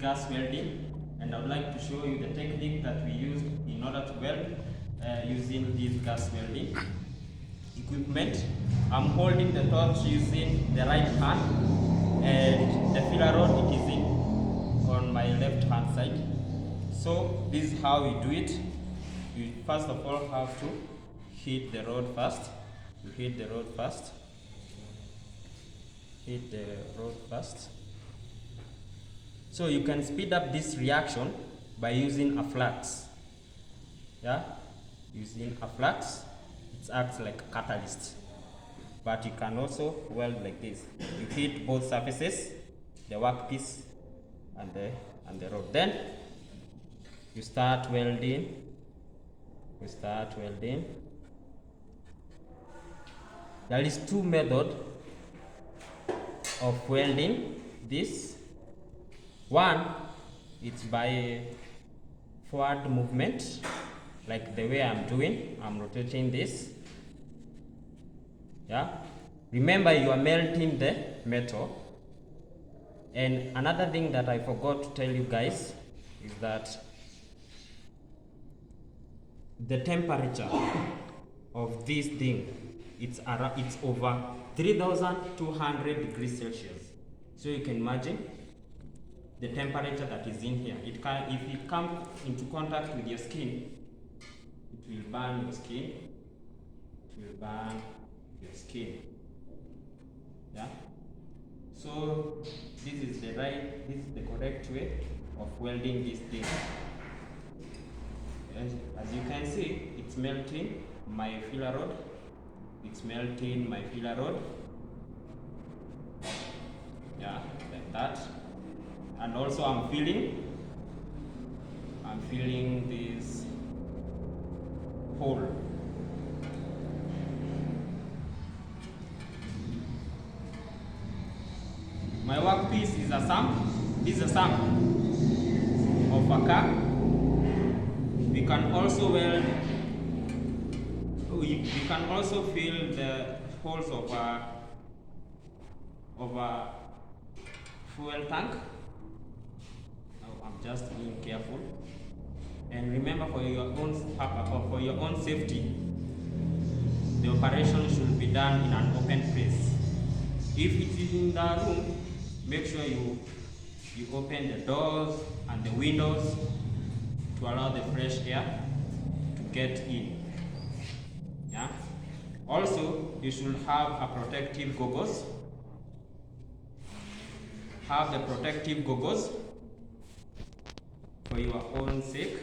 gas welding, and I would like to show you the technique that we used in order to weld using this gas welding equipment. I'm holding the torch using the right hand, and the filler rod it is in on my left hand side. So this is how we do it. You first of all have to hit the rod first. You hit the rod first. Hit the rod first. So you can speed up this reaction by using a flux. Yeah, using a flux, it acts like a catalyst. But you can also weld like this. You hit both surfaces, the workpiece and the rod. Then you start welding. We start welding. There is two methods of welding this. One, it's by forward movement, like the way I'm doing. I'm rotating this. Yeah. Remember, you are melting the metal. And another thing that I forgot to tell you guys is that the temperature of this thing, it's over 3,200 degrees Celsius. So you can imagine the temperature that is in here. If it comes into contact with your skin, it will burn your skin. It will burn your skin. Yeah. So this is the correct way of welding this thing. As you can see, it's melting my filler rod. It's melting my filler rod. Yeah, like that. And also I'm feeling this hole. My workpiece is a sample. This is a sample of a car. We can also weld. We can also fill the holes of a fuel tank. I'm just being careful. And remember, for your own safety, the operation should be done in an open place. If it is in the room, make sure you open the doors and the windows to allow the fresh air to get in. Yeah. Also, you should have a protective goggles. Have the protective goggles for your own sake.